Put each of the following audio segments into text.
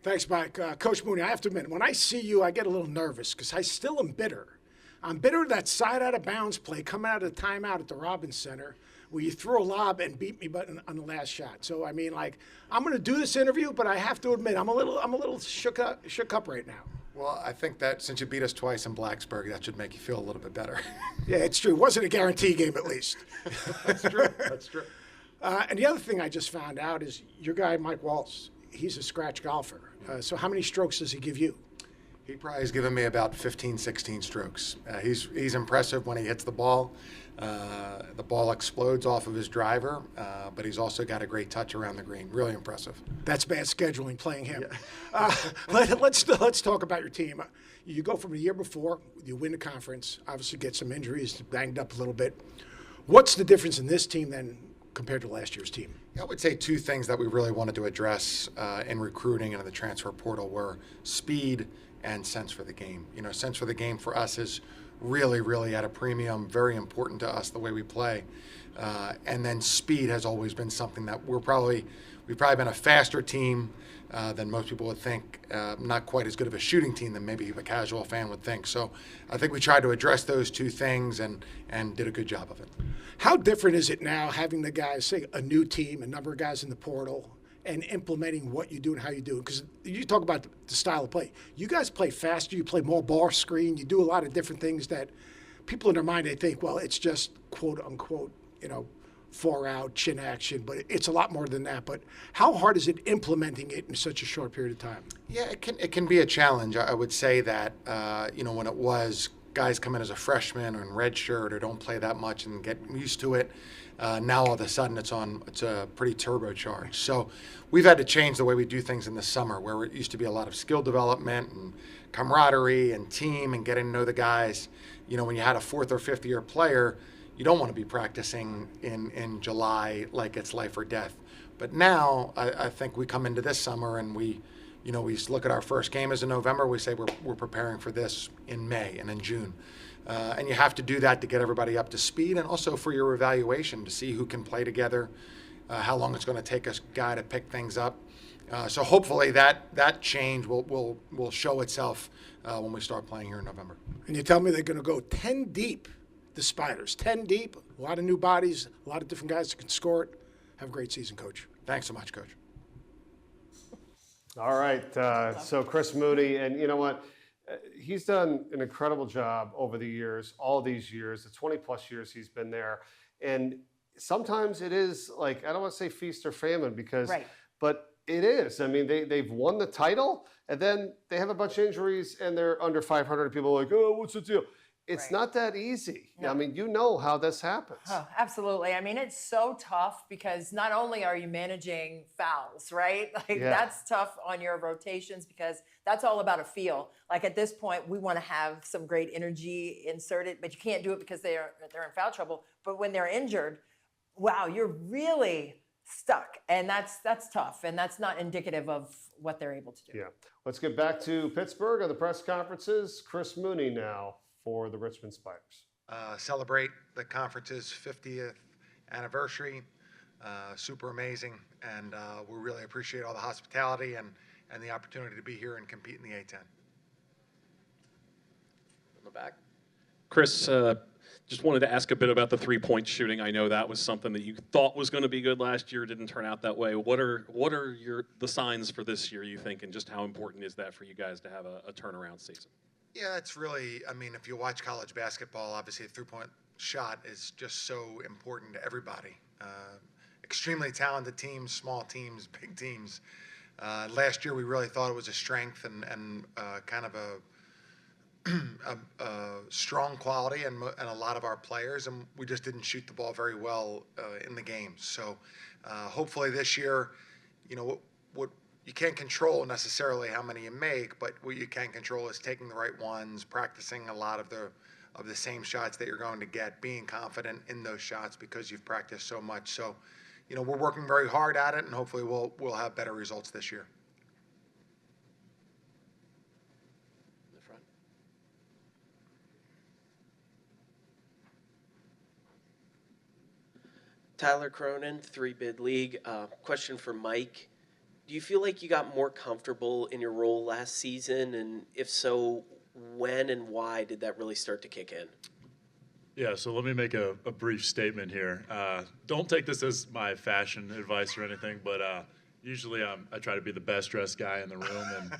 Thanks, Mike. Coach Mooney, I have to admit, when I see you, I get a little nervous because I still am bitter. I'm bitter that side out of bounds play coming out of the timeout at the Robbins Center where you threw a lob and beat me on the last shot. So, I mean, like, I'm going to do this interview, but I have to admit, I'm a little shook up right now. Well, I think that since you beat us twice in Blacksburg, that should make you feel a little bit better. Yeah, it's true. It wasn't a guarantee game, at least. That's true. That's true. And the other thing I just found out is your guy, Mike Waltz, he's a scratch golfer. So how many strokes does he give you? He probably has given me about 15, 16 strokes. He's impressive when he hits the ball. The ball explodes off of his driver, but he's also got a great touch around the green. Really impressive. That's bad scheduling, playing him. Yeah. Let's talk about your team. You go from the year before, you win the conference, obviously get some injuries, banged up a little bit. What's the difference in this team then compared to last year's team? I would say two things that we really wanted to address in recruiting and in the transfer portal were speed and sense for the game. You know, sense for the game for us is really, really at a premium, very important to us, the way we play. And then speed has always been something that we've probably been a faster team than most people would think, not quite as good of a shooting team than maybe a casual fan would think. So I think we tried to address those two things and did a good job of it. How different is it now having the guys, say, a new team, a number of guys in the portal, and implementing what you do and how you do it? Because you talk about the style of play. You guys play faster. You play more bar screen. You do a lot of different things that people in their mind, they think, well, it's just quote unquote, four out, chin action, but it's a lot more than that. But how hard is it implementing it in such a short period of time? Yeah, it can be a challenge. I would say that, when it was guys come in as a freshman or in red shirt or don't play that much and get used to it, now all of a sudden it's a pretty turbocharged. So we've had to change the way we do things in the summer, where it used to be a lot of skill development and camaraderie and team and getting to know the guys. When you had a fourth or fifth year player, you don't want to be practicing in July like it's life or death. But now I think we come into this summer and we look at our first game as in November. We say we're preparing for this in May and in June. And you have to do that to get everybody up to speed and also for your evaluation to see who can play together, how long it's going to take a guy to pick things up. So hopefully that change will show itself when we start playing here in November. And you tell me they're going to go 10 deep, the Spiders. 10 deep, a lot of new bodies, a lot of different guys that can score it. Have a great season, Coach. Thanks so much, Coach. All right, so Chris Mooney, and you know what? He's done an incredible job over the years, all these years, the 20-plus years he's been there. And sometimes it is like, I don't want to say feast or famine but it is. I mean, they've won the title, and then they have a bunch of injuries, and they're under 500. People are like, oh, what's the deal? It's not that easy. No. I mean, you know how this happens. Oh, absolutely. I mean, it's so tough because not only are you managing fouls, right? That's tough on your rotations because that's all about a feel. Like at this point, we want to have some great energy inserted, but you can't do it because they're in foul trouble. But when they're injured, wow, you're really stuck. And that's tough. And that's not indicative of what they're able to do. Yeah. Let's get back to Pittsburgh on the press conferences. Chris Mooney now for the Richmond Spiders. Celebrate the conference's 50th anniversary. Super amazing, and we really appreciate all the hospitality and the opportunity to be here and compete in the A10. In the back. Chris, just wanted to ask a bit about the three-point shooting. I know that was something that you thought was going to be good last year, didn't turn out that way. What are the signs for this year, you think, and just how important is that for you guys to have a turnaround season? Yeah, it's really, if you watch college basketball, obviously a three-point shot is just so important to everybody. Extremely talented teams, small teams, big teams. Last year we really thought it was a strength and kind of a strong quality and a lot of our players, and we just didn't shoot the ball very well in the games. So hopefully this year, what you can't control necessarily how many you make, but what you can control is taking the right ones, practicing a lot of the same shots that you're going to get, being confident in those shots because you've practiced so much. So, we're working very hard at it, and hopefully we'll have better results this year. In the front. Tyler Cronin, 3-Bid League. Question for Mike. Do you feel like you got more comfortable in your role last season? And if so, when and why did that really start to kick in? Yeah, so let me make a brief statement here. Don't take this as my fashion advice or anything, but usually I try to be the best dressed guy in the room, and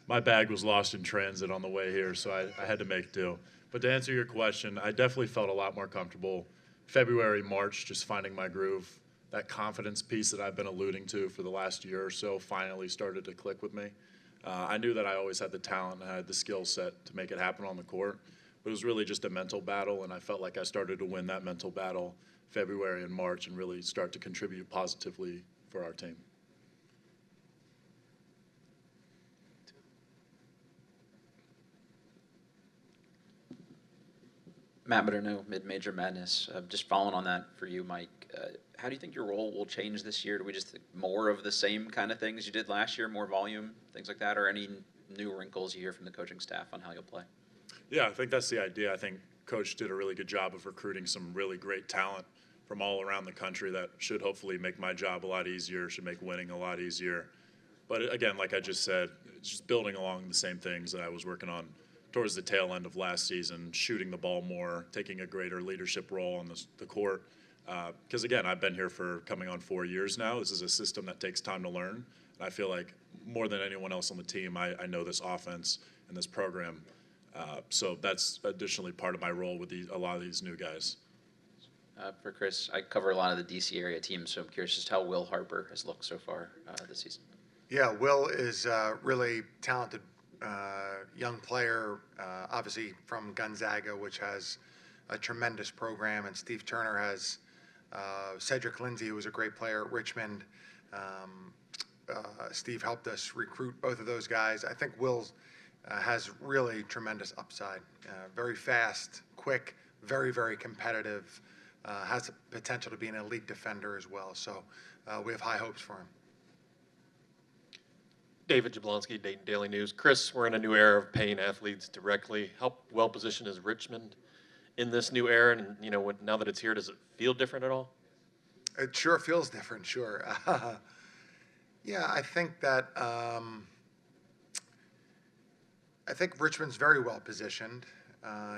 my bag was lost in transit on the way here, so I had to make do. But to answer your question, I definitely felt a lot more comfortable February, March, just finding my groove. That confidence piece that I've been alluding to for the last year or so finally started to click with me. I knew that I always had the talent and I had the skill set to make it happen on the court, but it was really just a mental battle, and I felt like I started to win that mental battle February and March and really start to contribute positively for our team. Matt Maderno, Mid-Major Madness. Just following on that for you, Mike, how do you think your role will change this year? Do we just think more of the same kind of things you did last year, more volume, things like that, or any new wrinkles you hear from the coaching staff on how you'll play? Yeah, I think that's the idea. I think Coach did a really good job of recruiting some really great talent from all around the country that should hopefully make my job a lot easier, should make winning a lot easier. But again, like I just said, it's just building along the same things that I was working on towards the tail end of last season, shooting the ball more, taking a greater leadership role on the court. Because again, I've been here for coming on 4 years now. This is a system that takes time to learn. And I feel like more than anyone else on the team, I know this offense and this program. So that's additionally part of my role with a lot of these new guys. For Chris, I cover a lot of the D.C. area teams, so I'm curious just how Will Harper has looked so far this season. Yeah, Will is a really talented young player, obviously from Gonzaga, which has a tremendous program, and Steve Turner has Cedric Lindsey, who was a great player at Richmond. Steve helped us recruit both of those guys. I think Will has really tremendous upside. Very fast, quick, very, very competitive. Has the potential to be an elite defender as well. So we have high hopes for him. David Jablonski, Dayton Daily News. Chris, we're in a new era of paying athletes directly. How well positioned is Richmond in this new era? And now that it's here, does it feel different at all? It sure feels different, sure. Yeah, I think that I think Richmond's very well positioned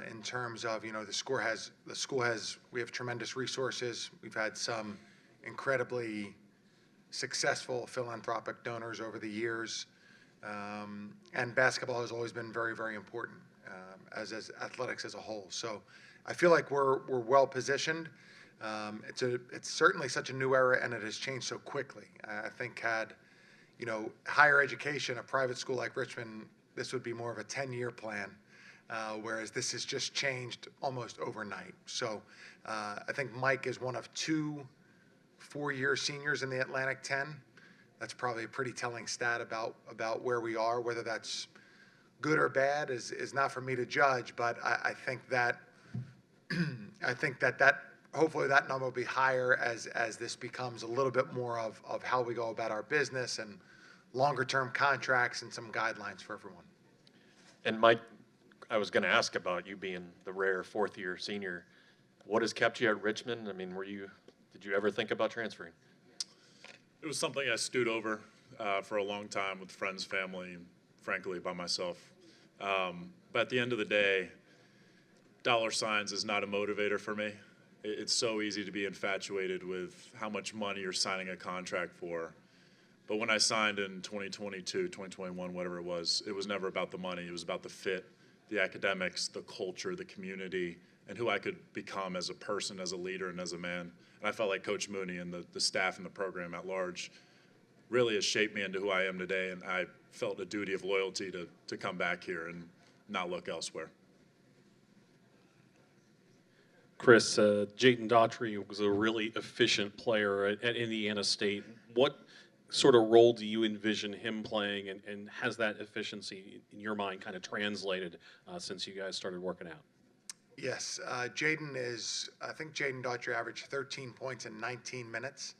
in terms of the school has we have tremendous resources. We've had some incredibly successful philanthropic donors over the years, and basketball has always been very, very important as athletics as a whole. So I feel like we're well positioned. It's certainly such a new era, and it has changed so quickly. I think had higher education, a private school like Richmond, this would be more of a 10-year plan, whereas this has just changed almost overnight. So I think Mike is one of 2 4-year seniors in the Atlantic 10. That's probably a pretty telling stat about where we are. Whether that's good or bad is not for me to judge, but I think that hopefully that number will be higher as this becomes a little bit more of how we go about our business and longer term contracts and some guidelines for everyone. And Mike, I was going to ask about you being the rare 4th-year senior. What has kept you at Richmond? I mean, did you ever think about transferring? It was something I stewed over for a long time with friends, family, and frankly by myself. But at the end of the day, dollar signs is not a motivator for me. It's so easy to be infatuated with how much money you're signing a contract for. But when I signed in 2022, 2021, whatever it was never about the money. It was about the fit, the academics, the culture, the community, and who I could become as a person, as a leader, and as a man. And I felt like Coach Mooney and the staff and the program at large really has shaped me into who I am today, and I felt a duty of loyalty to come back here and not look elsewhere. Chris, Jaden Daughtry was a really efficient player at Indiana State. What sort of role do you envision him playing, and has that efficiency in your mind kind of translated since you guys started working out? Yes, I think Jaden Daughtry averaged 13 points in 19 minutes.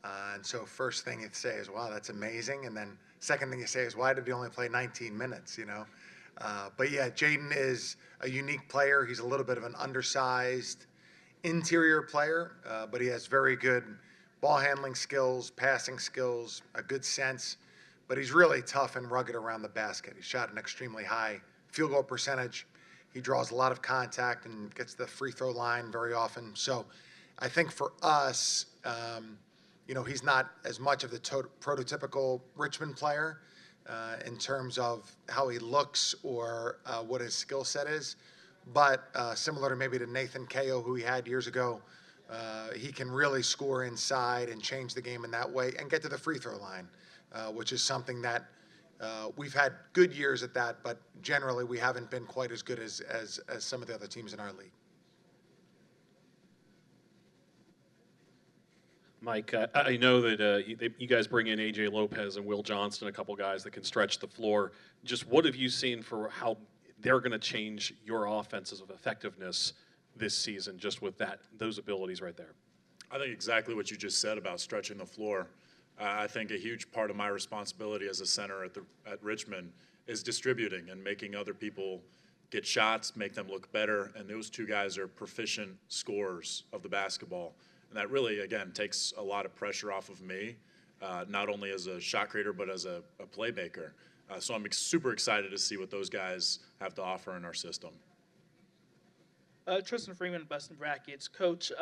And so first thing you say is, wow, that's amazing. And then second thing you say is, why did he only play 19 minutes, But yeah, Jaden is a unique player. He's a little bit of an undersized interior player, but he has very good ball handling skills, passing skills, a good sense. but he's really tough and rugged around the basket. He shot an extremely high field goal percentage. He draws a lot of contact and gets the free throw line very often. So I think for us, he's not as much of the prototypical Richmond player in terms of how he looks or what his skill set is. But similar to maybe to Nathan Kao, who he had years ago, he can really score inside and change the game in that way and get to the free throw line, which is something that we've had good years at that, but generally we haven't been quite as good as some of the other teams in our league. Mike, I know that you guys bring in A.J. Lopez and Will Johnston, a couple guys that can stretch the floor. Just what have you seen for how they're going to change your offenses of effectiveness this season, just with those abilities right there? I think exactly what you just said about stretching the floor. I think a huge part of my responsibility as a center at Richmond is distributing and making other people get shots, make them look better, and those two guys are proficient scorers of the basketball. And that really, again, takes a lot of pressure off of me, not only as a shot creator, but as a playmaker. So I'm super excited to see what those guys have to offer in our system. Tristan Freeman, Boston Brackets. Coach,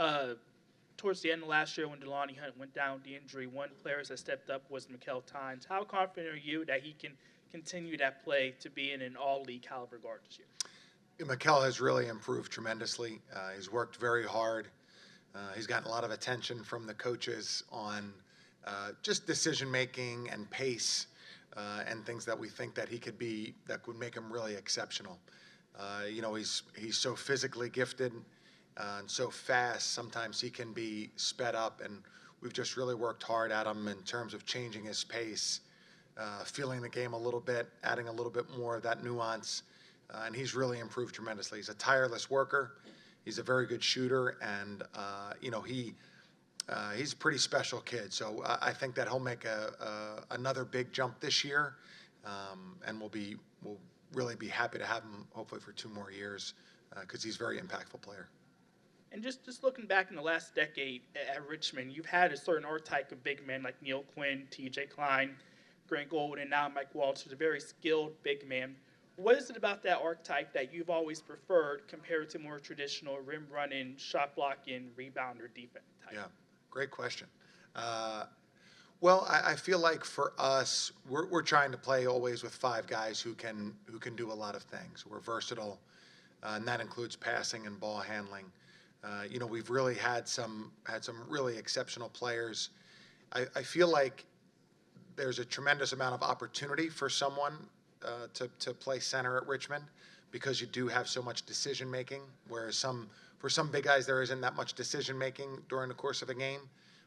towards the end of last year when Delonte Hunt went down with the injury, one player that stepped up was Mikal Tynes. How confident are you that he can continue that play to be in an all-league caliber guard this year? Mikal has really improved tremendously. He's worked very hard. He's gotten a lot of attention from the coaches on just decision-making and pace and things that we think that he could be, that would make him really exceptional. He's so physically gifted and so fast. Sometimes he can be sped up, and we've just really worked hard at him in terms of changing his pace, feeling the game a little bit, adding a little bit more of that nuance, and he's really improved tremendously. He's a tireless worker. He's a very good shooter, and he's a pretty special kid. So I think that he'll make another big jump this year, and we'll really be happy to have him hopefully for 2 more years because he's a very impactful player. And just looking back in the last decade at Richmond, you've had a certain archetype of big men like Neil Quinn, T.J. Klein, Grant Golden, and now Mike Walsh is a very skilled big man. What is it about that archetype that you've always preferred compared to more traditional rim running, shot blocking, rebounder defense type? Yeah, great question. Well, I feel like for us, we're trying to play always with 5 guys who can do a lot of things. We're versatile, and that includes passing and ball handling. We've really had some really exceptional players. I feel like there's a tremendous amount of opportunity for someone to play center at Richmond because you do have so much decision making, whereas for some big guys there isn't that much decision making during the course of a game.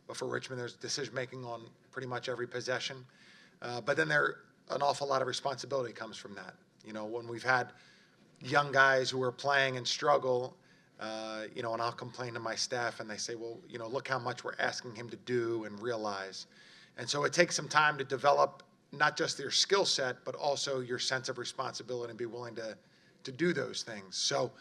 But for Richmond, there's decision making on pretty much every possession. But then an awful lot of responsibility comes from that. When we've had young guys who are playing and struggle, and I'll complain to my staff and they say, well, look how much we're asking him to do and realize. And so it takes some time to develop not just their skill set, but also your sense of responsibility and be willing to do those things. So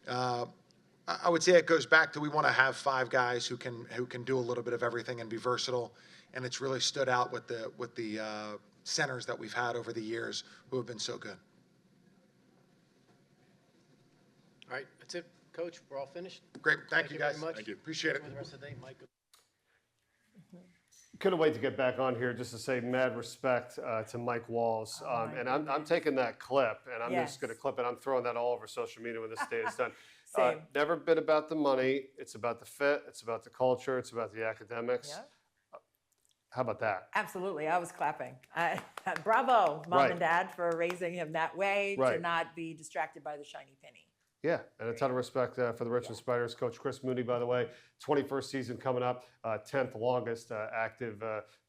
I would say it goes back to we want to have 5 guys who can do a little bit of everything and be versatile, and it's really stood out with the centers that we've had over the years who have been so good. All right, that's it, Coach. We're all finished. Great, thank you guys. very much. Thank you. Appreciate it. Enjoy the rest of the day, Mike. Couldn't wait to get back on here just to say mad respect to Mike Walls. And I'm taking that clip, and I'm just going to clip it. I'm throwing that all over social media when this day is done. Same. Never been about the money. It's about the fit. It's about the culture. It's about the academics. Yeah. How about that? Absolutely. I was clapping. Bravo, Mom Right. and Dad, for raising him that way to Right. not be distracted by the shiny penny. Yeah, and a ton of respect for the Richmond Spiders. Coach Chris Mooney, by the way, 21st season coming up, 10th longest active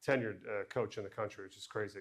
tenured coach in the country, which is crazy.